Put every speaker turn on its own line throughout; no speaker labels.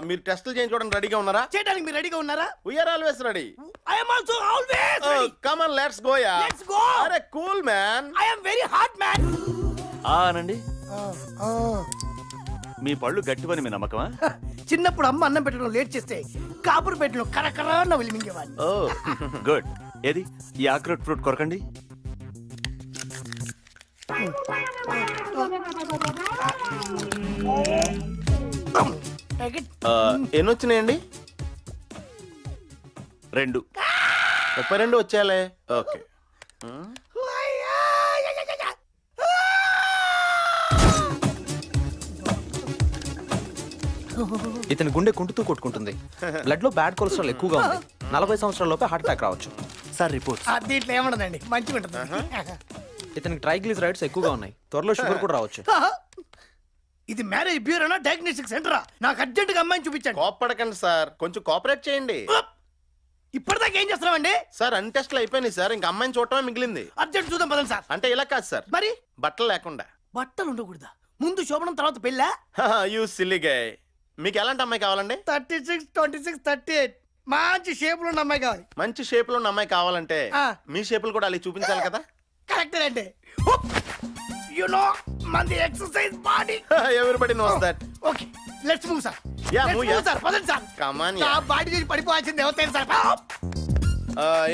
మీరు టెస్టులు చేయించుకోవడానికి రెడీగా ఉన్నారా?
చేయడానికి మీరు రెడీగా ఉన్నారా?
We are always ready.
I am also always ready.
Come on, let's go yaar.
Let's go.
Are cool man.
I am very hot man.
ఆనండి. మీ పళ్ళు గట్టివని మీ నమ్మకమా?
చిన్నప్పుడు అమ్మ అన్నం పెట్టడం లేట్ చేస్తే కాపురు పెట్టడం కరకరా నవ్వులు మింగేవాడిని.
ఓ గుడ్. ఏది ఈ ఆక్రోట్ ఫ్రూట్ కొరకండి.
ఎన్ని వచ్చినాయండి?
2.
32 వచ్చేయాలే. ఓకే.
ఇతని గుండె కుంటుతూ కొట్టుకుంటుంది. బ్లడ్ లో బ్యాడ్ కొలెస్ట్రాల్ ఎక్కువగా ఉంది. 40 సంవత్సరాల లోపే హార్ట్ అటాక్ రావచ్చు.
Sir report.
దీంట్లో ఏమన్నదండి, మంచిగా ఉంటుంది.
ఇతనికి ట్రైగ్లిజరైడ్స్ ఎక్కువగా ఉన్నాయి. త్వరలో షుగర్ కూడా రావచ్చు.
ఇది మ్యారేజ్ బ్యూరోనా డయాగ్నోస్టిక్ సెంటరా? నాకు అర్జెంట్ గా అమ్మాయిని చూపించండి.
కోపడకండి సార్, కొంచెం కోఆపరేట్ చేయండి.
ఇప్పటిదాకా ఏం చేస్తున్నామండి
సార్? అన్ని టెస్టులు అయిపోయినాయి సార్, ఇంకా అమ్మాయిని చూడటమే మిగిలింది.
అర్జెంట్ చూద్దాం పదండి సార్.
అంటే ఇలా కాదు సార్,
మరి
బట్టలు లేకుండా.
బట్టలు ఉండకూడదా? ముందు శోభనం తర్వాత పెళ్ళా?
You silly guy. మీకు ఎలాంటి అమ్మాయి కావాలండి?
36, 26, 38 మంచి షేప్ లో ఉన్న అమ్మాయి కావాలి.
మంచి షేప్ లో ఉన్న అమ్మాయి కావాలంటే మీ షేపులు కూడా అలా చూపించాలి కదా.
కరెక్ట్ అండి. యు నో మంది exercise body.
Everybody knows that.
Okay let's move sir.
Yeah move yeah
sir. పదండి sir.
Come on
yeah. Body చేసి పడిపోవాల్సింది ఎవరైనా సార్.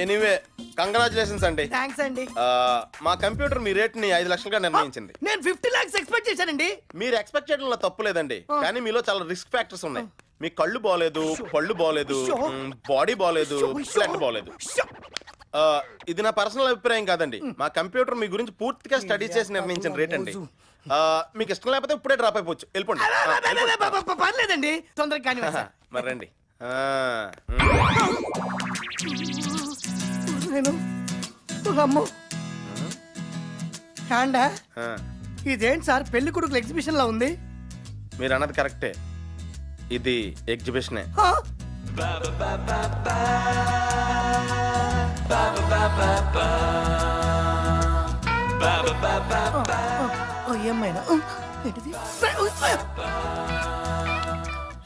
ఎనీవే కంగ్రాచులేషన్స్ అండి.
థాంక్స్ అండి.
మా కంప్యూటర్ మీ రేట్ ని 5 లక్షలుగా నిర్ణయించింది.
నేను 50 lakhs ఎక్స్పెక్ట్ చేశానండి.
మీరు ఎక్స్పెక్ట్ చేయడంలో తప్పు లేదండి, కానీ మీలో చాలా రిస్క్ ఫ్యాక్టర్స్ ఉన్నాయి. మీ కళ్ళు బాలేదు, పళ్ళు బాలేదు, బాడీ బాలేదు, బ్లడ్ బాలేదు. ఇది నా పర్సనల్ అభిప్రాయం కాదండి. మా కంప్యూటర్ మీ గురించి పూర్తిగా స్టడీ చేసి నిర్ణయించిన రేట్ అండి. మీకు ఇష్టం లేకపోతే ఇప్పుడే డ్రాప్ అయిపోవచ్చు. వెళ్ళిపోండి.
పర్లేదండి, తొందరగా కానీ
మరి రండి.
నేను అమ్మో హ్యాండా. ఇదేంటి సార్ పెళ్లి కొడుకుల ఎగ్జిబిషన్ లా ఉంది?
మీరు అన్నది కరెక్టే, ఇది ఎగ్జిబిషనే.
ఏమైనా ఏంటిది?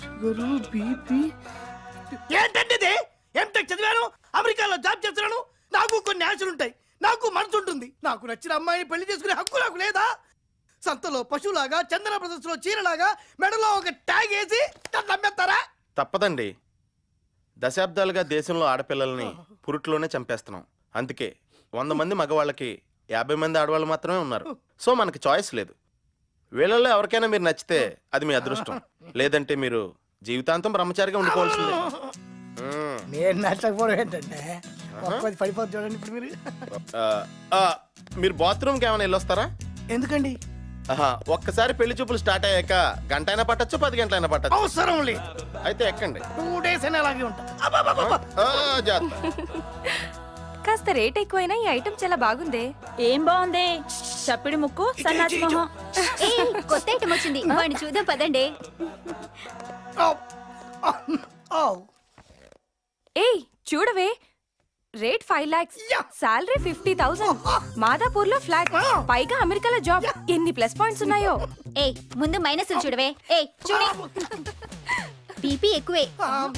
Sugar, BP. ఏంటండి ఇది? ఎంటెక్ చదివాను, అమెరికాలో జాబ్ చేస్తున్నాను. నాకు కొన్ని ఆశలు ఉంటాయి, నాకు మనసు ఉంటుంది. నాకు నచ్చిన అమ్మాయిని పెళ్లి చేసుకునే హక్కు నాకు లేదా? సంతలో పశువులాగా, చందన ప్రదర్శనలో చీరలాగా మెడలో ఒక ట్యాగ్ వేసి నమ్మేస్తారా?
తప్పదండి. దశాబ్దాలుగా దేశంలో ఆడపిల్లల్ని పురుట్లోనే చంపేస్తున్నాం. అందుకే 100 మంది మగవాళ్ళకి 50 మంది ఆడవాళ్ళు మాత్రమే ఉన్నారు. సో మనకి చాయిస్ లేదు. వీళ్ళల్లో ఎవరికైనా మీరు నచ్చితే అది మీ అదృష్టం, లేదంటే మీరు జీవితాంతం బ్రహ్మచారిగా ఉండిపోవాల్సిందే.
నేను నచ్చకపోవడం ఏంటంటే పడిపోతుంది చూడండి. ఇప్పుడు
మీరు బాత్రూమ్కి ఏమైనా వెళ్ళొస్తారా?
ఎందుకండి?
ఒక్కసారి పెళ్లి చూపులు స్టార్ట్ అయ్యాక గంట అయినా పట్టచ్చు, 10 గంటలైనా పట్టచ్చు.
అవసరం లేదు.
అయితే ఎక్కండి.
2 days అయినా అలాగే ఉంటా.
కాస్త రేట్ ఎక్కువైనా ఈ ఐటమ్ చాలా బాగుంది.
ఏం బాగుంది? చప్పిడి ముక్కు, సన్నాసి మొహం.
కొత్త ఐటమ్ వచ్చింది, వాడిని చూద్దాం పదండి.
ఏయ్ చూడవే, రేట్ 5 lakhs, సాలరీ 50,000, మాదాపూర్ లో ఫ్లాట్, పైగా అమెరికాలో జాబ్. ఎన్ని ప్లస్ పాయింట్స్ ఉన్నాయో.
ఏయ్ ముందు మైనస్ చూడవే. ఏయ్ చూడు, బీపీ ఎక్కువే,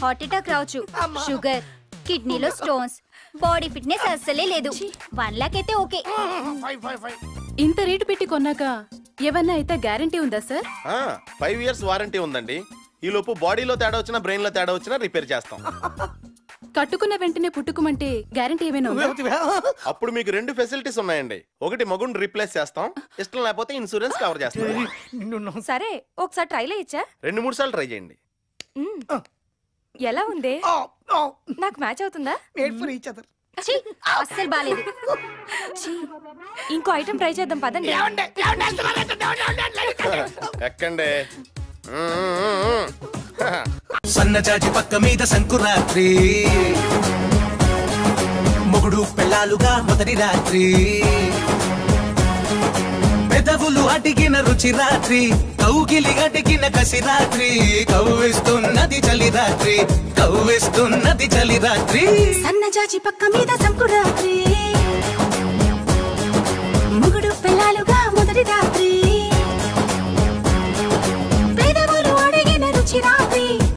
హార్ట్ అటాక్ రావచ్చు, షుగర్, కిడ్నీలో స్టోన్స్, బాడీ ఫిట్నెస్ అస్సలే లేదు. 1 lakh అయితే ఓకే.
ఇంత రేటు పెట్టి కొన్నాక ఏమన్నా అయితే గ్యారంటీ ఉందా సార్?
5 years వారంటీ ఉందండి. ఈ లోపు బాడీలో తేడా వచ్చినా, బ్రెయిన్ లో తేడా వచ్చినా రిపేర్ చేస్తాం.
కట్టుకున్న వెంటనే పుట్టుకుమంటే గ్యారంటీ ఏమైనా ఉందా?
అప్పుడు మీకు 2 ఫెసిలిటీస్ ఉన్నాయండి. ఒకటి మగుని రీప్లేస్ చేస్తాం, ఇష్టం లేకపోతే ఇన్సూరెన్స్ కవర్ చేస్తాం.
సరే ఒకసారి ట్రై చేయొచ్చా?
2-3 సార్లు ట్రై చేయండి.
ఎలా ఉంది? నాకు మ్యాచ్ అవుతుందా?
అస్సలు బాలేదు.
ఇంకో ఐటమ్ ట్రై చేద్దాం పదండి.
ఎక్కండి.
సన్నజాజి పక్క మీద సంకురాత్రి, మొగుడు పెళ్ళాలుగా మొదటి రాత్రి, పెదవులు అడిగిన రుచి రాత్రి, కౌగిలి అడిగిన కసి రాత్రి, కవ్విస్తున్నది చలి రాత్రి, కవ్విస్తున్నది చలి రాత్రి.
సన్నజాజి పక్క మీద సంకురాత్రి, మొగుడు పెళ్ళాలుగా మొదటి రాత్రి, పెదవులు అడిగిన రుచి రాత్రి.
రాత్రి